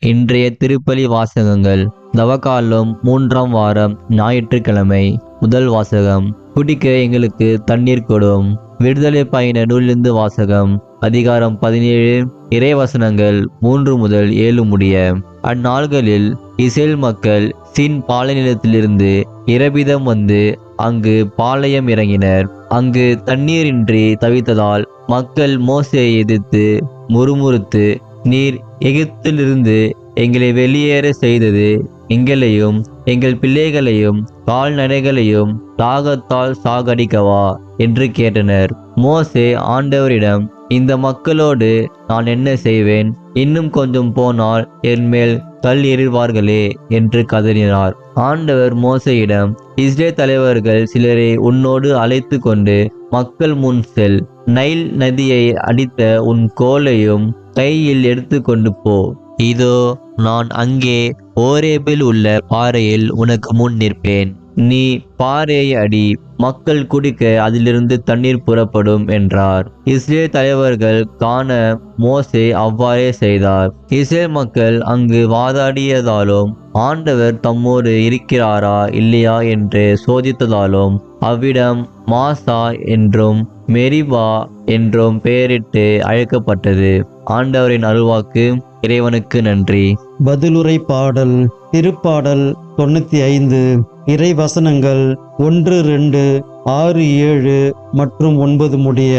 இன்றைய திருப்பலி வாசகங்கள். தவக்காலம் 3ஆம் வாரம், ஞாயிற்றுக்கிழமை. முதல் வாசகம். குடிக்க எங்களுக்கு தண்ணீர் கொடும். விடுதலை பயண நூலிலிருந்து வாசகம். அதிகாரம் 17, இறைவசனங்கள் 3 முதல் 7 முடிய. அந்நாள்களில் இஸ்ரேல் மக்கள் சின் பாலைநிலத்திலிருந்து இரபிதம் வந்து அங்கு பாளையம் இறங்கினர். அங்கு தண்ணீரின்றி தவித்ததால் மக்கள் மோசேயை எதிர்த்து முறுமுறுத்து, நீர் எகிப்திலிருந்து எங்களை வெளியேற செய்தது எங்களையும் எங்கள் பிள்ளைகளையும் கால்நடைகளையும் தாகத்தால் சாகடிக்கவா என்று கேட்டனர். மோசே ஆண்டவரிடம், இந்த மக்களோடு நான் என்ன செய்வேன்? இன்னும் கொஞ்சம் போனால் என் மேல் கல் எறிவார்களே என்று கதறினார். ஆண்டவர் மோசேயிடம், இஸ்ரேல் தலைவர்கள் சிலரை உன்னோடு அழைத்து கொண்டு மக்கள் முன் செல். நைல் நதியை அடித்த உன் கோலையும் கையில் எடுத்து கொண்டு போ. இதோ நான் அங்கே ஓரேபில் உள்ள பாறையில் உனக்கு முன் நிற்பேன். நீ பாறையை அடி, மக்கள் குடிக்க அதிலிருந்து தண்ணீர் புறப்படும் என்றார். இஸ்ரேல் தலைவர்கள் காண மோசே அவ்வாறே செய்தார். இஸ்ரேல் மக்கள் அங்கு வாதாடியதாலும் ஆண்டவர் தம்மோடு இருக்கிறாரா இல்லையா என்று சோதித்ததாலும் அவ்விடம் மாசா என்றும் மெரிபா என்றும் பெயரிட்டு அழைக்கப்பட்டது. ஆண்டவரின் அருள்வாக்கு. இறைவனுக்கு நன்றி. பதிலுரை பாடல். திருப்பாடல் 95. இறை வசனங்கள் 1, 2, 6, 7 மற்றும் 9 முடிய.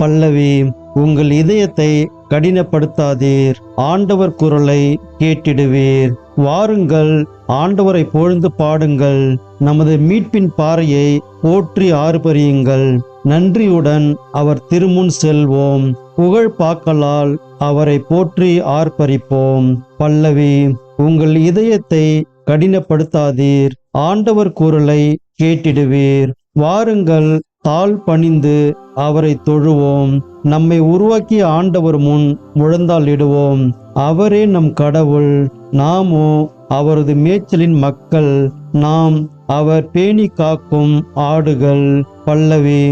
பல்லவி. உங்கள் இதயத்தை கடினப்படுத்தாதீர், ஆண்டவர் குரலை கேட்டிடுவீர். வாருங்கள், ஆண்டவரை புகழ்ந்து பாடுங்கள், நமது மீட்பின் பாறையை போற்றி ஆர்ப்பரியுங்கள். நன்றியுடன் அவர் திருமுன் செல்வோம், புகழ் பாக்களால் அவரை போற்றி ஆர்ப்பரிப்போம். பல்லவி. உங்கள் இதயத்தை கடினப்படுத்தாதீர், ஆண்டவர் குரலை கேட்டிடுவீர். வாருங்கள், தாழ் பணிந்து அவரை தொழுவோம். நம்மை உருவாக்கிய ஆண்டவர் முன் முழந்தாளிடுவோம். அவரே நம் கடவுள், நாமோ அவரது மேய்ச்சலின் மக்கள். நாம் அவர் பேணி காக்கும் ஆடுகள். பல்லவி.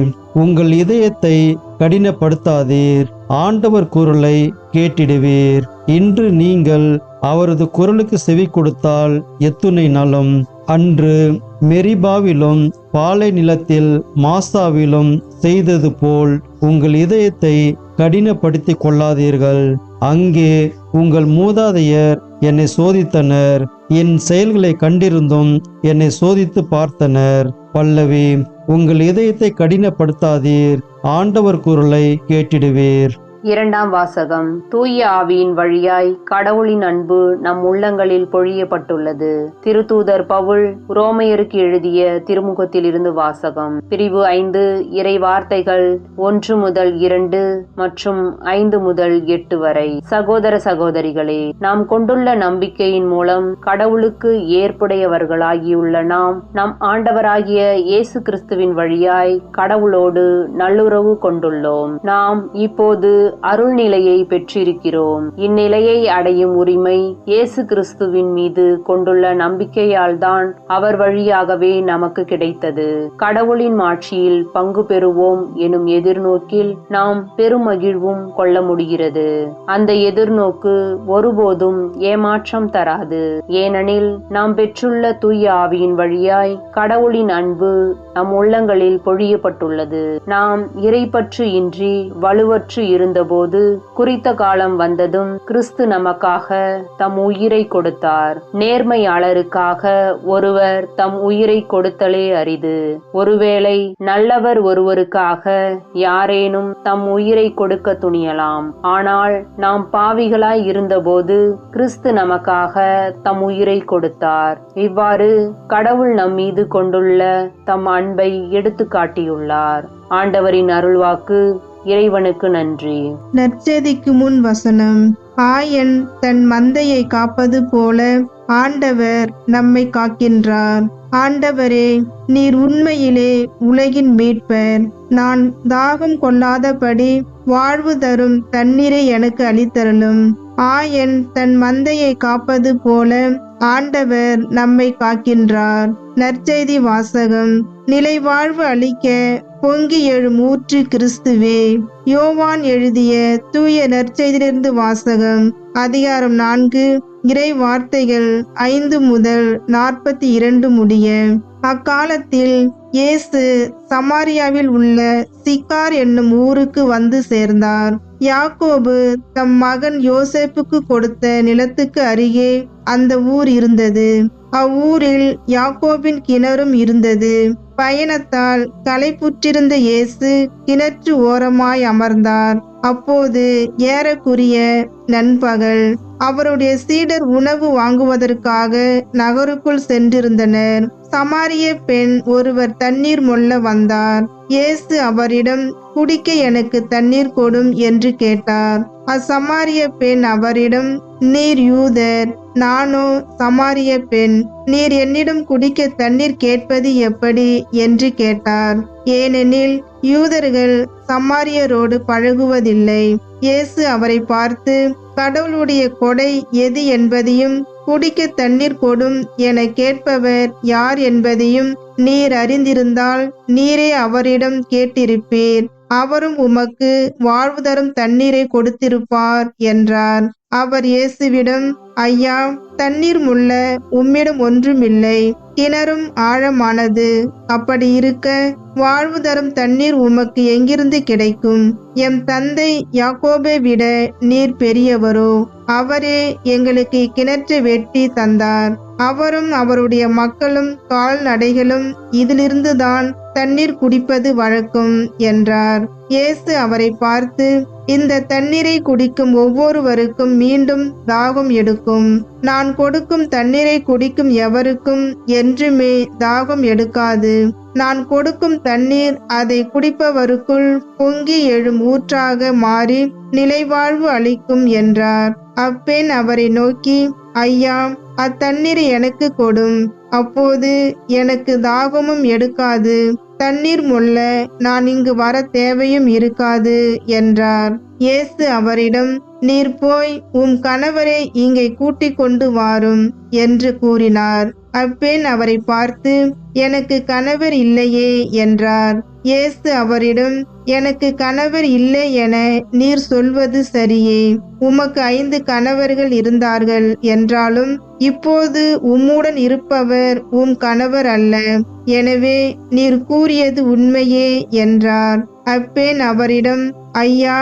உங்கள் இதயத்தை கடினப்படுத்தாதீர், ஆண்டவர் குரலை கேட்டிடுவீர். இன்று நீங்கள் அவரது குரலுக்கு செவி கொடுத்தால் எத்துணை நலம். அன்று மெரிபாவிலும் பாலை நிலத்தில் மாசாவிலும் செய்தது போல் உங்கள் இதயத்தை கடினப்படுத்திக் கொள்ளாதீர்கள். அங்கே உங்கள் மூதாதையர் என்னை சோதித்தனர், என் செயல்களை கண்டிருந்தும் என்னை சோதித்து பார்த்தனர். பல்லவி. உங்கள் இதயத்தை கடினப்படுத்தாதீர், ஆண்டவர் குரலை கேட்டிடுவீர். இரண்டாம் வாசகம். தூய ஆவியின் வழியாய் கடவுளின் அன்பு நம் உள்ளங்களில் பொழியப்பட்டுள்ளது. திருத்தூதர் பவுல் ரோமையருக்கு எழுதிய திருமுகத்தில் இருந்து வாசகம். பிரிவு 5, இறை வார்த்தைகள் 1 முதல் 2 மற்றும் 5 முதல் 8 வரை. சகோதர சகோதரிகளே, நாம் கொண்டுள்ள நம்பிக்கையின் மூலம் கடவுளுக்கு ஏற்புடையவர்களாகியுள்ள நாம் நம் ஆண்டவராகிய இயேசு கிறிஸ்துவின் வழியாய் கடவுளோடு நல்லுறவு கொண்டுள்ளோம். நாம் இப்போது அருள் நிலையை பெற்றிருக்கிறோம். இந்நிலையை அடையும் உரிமை இயேசு கிறிஸ்துவின் மீது கொண்டுள்ள நம்பிக்கையால் தான் அவர் வழியாகவே நமக்கு கிடைத்தது. கடவுளின் மாட்சியில் பங்கு பெறுவோம் எனும் எதிர்நோக்கில் நாம் பெருமகிழ்வும் கொள்ள முடிகிறது. அந்த எதிர்நோக்கு ஒருபோதும் ஏமாற்றம் தராது. ஏனெனில் நாம் பெற்றுள்ள தூய ஆவியின் வழியாய் கடவுளின் அன்பு நம் உள்ளங்களில் பொழியப்பட்டுள்ளது. நாம் இறைப்பற்று இன்றி வலுவற்று இருந்தபோது குறித்த காலம் வந்ததும் கிறிஸ்து நமக்காக தம் உயிரை கொடுத்தார். நேர்மையாளருக்காக ஒருவர் தம் உயிரை கொடுத்தலே அரிது. ஒருவேளை நல்லவர் ஒருவருக்காக யாரேனும் தம் உயிரை கொடுக்க துணியலாம். ஆனால் நாம் பாவிகளாய் இருந்தபோது கிறிஸ்து நமக்காக தம் உயிரை கொடுத்தார். இவ்வாறு கடவுள் நம் மீது கொண்டுள்ள தம் அன்பை எடுத்து காட்டியுள்ளார். ஆண்டவரின் அருள்வாக்கு. இறைவனுக்கு நன்றி. நற்செய்திக்கு முன் வசனம். ஆயன் தன் மந்தையை காப்பது போல ஆண்டவர் நம்மை காக்கின்றார். ஆண்டவரே, நீர் உண்மையிலே உலகின் மீட்பர். நான் தாகம் கொள்ளாதபடி வாழ்வு தரும் தண்ணீரை எனக்கு அளித்தருளும். ஆயன் தன் மந்தையை காப்பது போல ஆண்டவர் நம்மை காக்கின்றார். நற்செய்தி வாசகம். நிலை வாழ்வு அளிக்க பொங்கி எழும் ஊற்று கிறிஸ்துவே. யோவான் எழுதிய தூய நற்செய்தியிலிருந்து வாசகம். அதிகாரம் 4, இறை வார்த்தைகள் 5 முதல் 42 முடிய. அக்காலத்தில் இயேசு சமாரியாவில் உள்ள சிக்கார் என்னும் ஊருக்கு வந்து சேர்ந்தார். யாக்கோபு தம் மகன் யோசேப்புக்கு கொடுத்த நிலத்துக்கு அருகே அந்த ஊர் இருந்தது. அவ்வூரில் யாக்கோபின் கிணறும் இருந்தது. பயணத்தால் களைப்புற்றிருந்த இயேசு கிணற்று ஓரமாய் அமர்ந்தார். அப்போது ஏறக்குரிய நண்பகல். அவருடைய சீடர் உணவு வாங்குவதற்காக நகருக்குள் சென்றிருந்தனர். சமாரிய பெண் ஒருவர் தண்ணீர் மொள்ள வந்தார். இயேசு அவரிடம், குடிக்க எனக்கு தண்ணீர் கொடும் என்று கேட்டார். அச்சமாரிய பெண் அவரிடம், நீர் யூதர், நானோ சமாரிய பெண், நீர் என்னிடம் குடிக்க தண்ணீர் கேட்பது எப்படி என்று கேட்டார். ஏனெனில் யூதர்கள் சமாரியரோடு பழகுவதில்லை. இயேசு அவரை பார்த்து, கடவுளுடைய கொடை எது என்பதையும் குடிக்க தண்ணீர் கொடும் என கேட்பவர் யார் என்பதையும் நீர் அறிந்திருந்தால் நீரே அவரிடம் கேட்டிருப்பீர், அவரும் உமக்கு வாழ்வு தரும் தண்ணீரை கொடுத்திருப்பார் என்றார். அவர் இயேசுவிடம், ஐயா, தண்ணீர் முள்ள உம்மிடம் ஒன்றுமில்லை, கிணறும் ஆழமானது. அப்படி இருக்க வாழ்வு தரும் தண்ணீர் உமக்கு எங்கிருந்து கிடைக்கும்? எம் தந்தை யாக்கோபை விட நீர் பெரியவரோ? அவரே எங்களுக்கு கிணற்றை வெட்டி தந்தார். அவரும் அவருடைய மக்களும் கால்நடைகளும் இதிலிருந்துதான் தண்ணீர் குடிப்பது வழக்கம் என்றார். இயேசு அவரை பார்த்து, இந்த தண்ணீரை குடிக்கும் ஒவ்வொருவருக்கும் மீண்டும் தாகம் எடுக்கும். நான் கொடுக்கும் தண்ணீரை குடிக்கும் எவருக்கும் என்றுமே தாகம் எடுக்காது. நான் கொடுக்கும் தண்ணீர் அதை குடிப்பவருக்குள் பொங்கி எழும் ஊற்றாக மாறி நிலைவாழ்வு அளிக்கும் என்றார். அப்பெண் அவரை நோக்கி, ஐயா, அத்தண்ணீரை எனக்கு கொடும். அப்போது எனக்கு தாகமும் எடுக்காது, தண்ணீர் மொள்ள நான் இங்கு வர தேவையும் இருக்காது என்றார். இயேசு அவரிடம், நீர் போய் உம் கணவரை இங்கே கூட்டிக் கொண்டு வாரும் என்று கூறினார். அப்பெண் அவரை பார்த்து, எனக்கு கணவர் இல்லையே என்றார். இயேசு அவரிடம், எனக்கு கணவர் இல்லை என நீர் சொல்வது சரியே. உமக்கு 5 கணவர்கள் இருந்தார்கள் என்றாலும் இப்போது உம்முடன் இருப்பவர் உம் கணவர் அல்ல. எனவே நீர் கூறியது உண்மையே என்றார். அப்பெண் அவரிடம், ஐயா,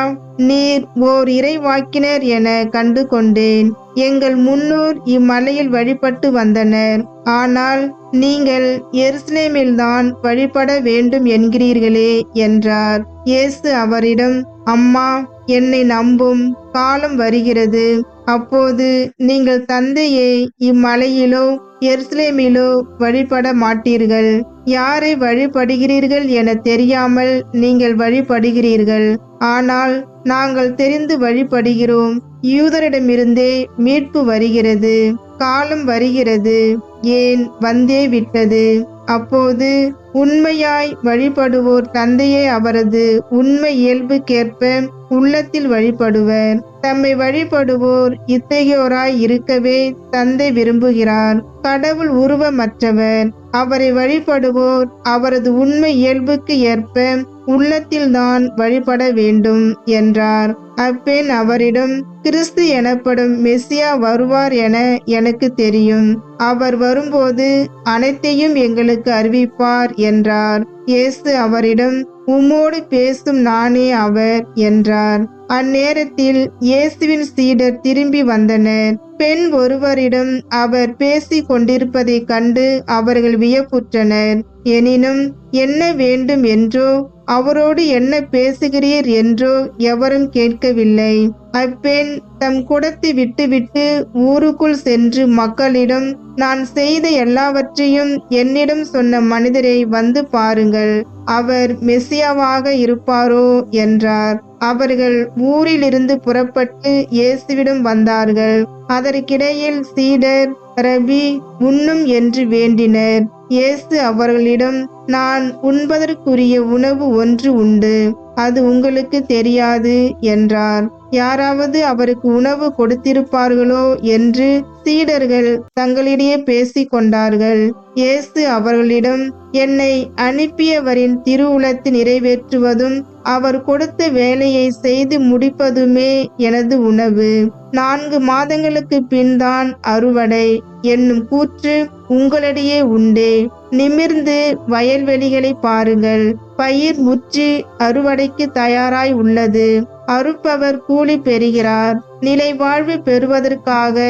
நீர் ஓர் இறைவாக்கினர் என கண்டு கொண்டேன். எங்கள் முன்னோர் இம்மலையில் வழிபட்டு வந்தனர். ஆனால் நீங்கள் எருசலேமில்தான் வழிபட வேண்டும் என்கிறீர்களே என்றார். இயேசு அவரிடம், அம்மா, என்னை நம்பும், காலம் வருகிறது, அப்போது நீங்கள் தந்தையை இம்மலையிலோ எருசலேமிலோ வழிபட மாட்டீர்கள். யாரை வழிபடுகிறீர்கள் என தெரியாமல் நீங்கள் வழிபடுகிறீர்கள். ஆனால் நாங்கள் தெரிந்து வழிபடுகிறோம். யூதரிடமிருந்தே மீட்பு வருகிறது. காலம் வருகிறது, ஏன் வந்தே விட்டது. அப்போது உண்மையாய் வழிபடுவோர் தந்தையை அவரது உண்மை இயல்புக்கேற்ப உள்ளத்தில் வழிபடுவர். தம்மை வழிபடுவோர் இத்தகையோராய் இருக்கவே தந்தை விரும்புகிறார். கடவுள் உருவமற்றவர். அவரை வழிபடுவோர் அவரது உண்மை இயல்புக்கு ஏற்ப உள்ளத்தில்தான் வழிபட வேண்டும் என்றார். அப்பெண் அவரிடம், கிறிஸ்து எனப்படும் மெசியா வருவார் என எனக்கு தெரியும். அவர் வரும்போது அனைத்தையும் எங்களுக்கு அறிவிப்பார் என்றார். இயேசு அவரிடம், உம்மோடு பேசும் நானே அவர் என்றார். அந்நேரத்தில் இயேசுவின் சீடர் திரும்பி வந்தனர். பெண் ஒருவரிடம் அவர் பேசிக் கொண்டிருப்பதைக் கண்டு அவர்கள் வியப்புற்றனர். எனினும் என்ன வேண்டும் என்றோ அவரோடு என்ன பேசுகிறீர் என்றோ எவரும் கேட்கவில்லை. அப்பெண் தம் குடத்தை விட்டுவிட்டு ஊருக்குள் சென்று மக்களிடம், நான் செய்த எல்லாவற்றையும் என்னிடம் சொன்ன மனிதரை வந்து பாருங்கள், அவர் மெசியாவாக இருப்பாரோ என்றார். அவர்கள் ஊரிலிருந்து புறப்பட்டு இயேசுவிடம் வந்தார்கள். அதற்கிடையில் சீடர், ரபி, உண்ணும் என்று வேண்டினர். இயேசு அவர்களிடம், நான் உண்பதற்குரிய உணவு ஒன்று உண்டு, அது உங்களுக்கு தெரியாது என்றார். யாராவது அவருக்கு உணவு கொடுத்திருப்பார்களோ என்று சீடர்கள் தங்களிடையே பேசிக் கொண்டார்கள். இயேசு அவர்களிடம், என்னை அனுப்பியவரின் திருவுளத்தை நிறைவேற்றுவதும் அவர் கொடுத்த வேலையை செய்து முடிப்பதுமே எனது உணவு. 4 மாதங்களுக்கு பின்தான் அறுவடை என்னும் கூற்று உங்களிடையே உண்டே. நிமிர்ந்து வயல்வெளிகளை பாருங்கள். பயிர் முற்றி அறுவடைக்கு தயாராய் உள்ளது. அறுப்பவர் கூலி பெறுகிறார். நிலை வாழ்வு பெறுவதற்காக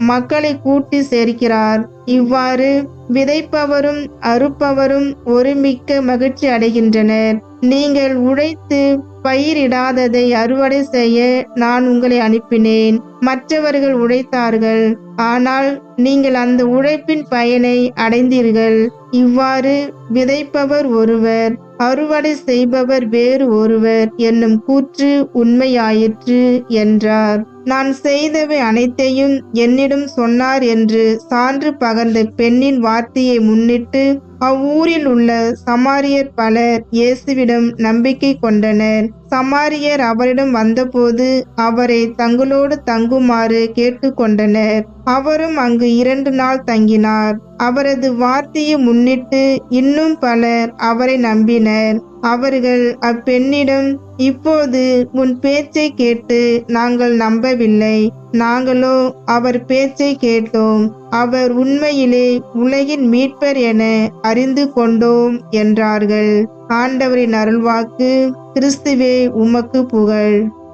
மக்களை கூட்டி சேர்க்கிறார். இவ்வாறு விதைப்பவரும் அறுப்பவரும் ஒருமிக்க மகிழ்ச்சி அடைகின்றனர். நீங்கள் உழைத்து பயிரிடாததை அறுவடை செய்ய நான் உங்களை அனுப்பினேன். மற்றவர்கள் உழைத்தார்கள், ஆனால் நீங்கள் அந்த உழைப்பின் பயனை அடைந்தீர்கள். இவ்வாறு விதைப்பவர் ஒருவர், அறுவடை செய்பவர் வேறு ஒருவர் என்னும் கூற்று உண்மையாயிற்று என்றார். நான் செய்தவை அனைத்தையும் என்னிடம் சொன்னார் என்று சான்று பகர்ந்த பெண்ணின் வார்த்தையை முன்னிட்டு அவ்வூரில் உள்ள சமாரியர் பலர் இயேசுவிடம் நம்பிக்கை கொண்டனர். சமாரியர் அவரிடம் வந்தபோது அவரை தங்களோடு தங்குமாறு கேட்டுக்கொண்டனர். அவரும் அங்கு 2 நாள் தங்கினார். அவரது வார்த்தையை முன்னிட்டு இன்னும் பலர் அவரை நம்பினர். அவர்கள் அப்பெண்ணிடம், இப்போது உன் பேச்சை கேட்டு நாங்கள் நம்பவில்லை, நாங்களோ அவர் பேச்சை கேட்டோம். அவர் உண்மையிலே உலகின் மீட்பர் என அறிந்து கொண்டோம் என்றார்கள். ஆண்டவரின் அருள்வாக்கு. கிறிஸ்துவே உமக்கு புகழ்.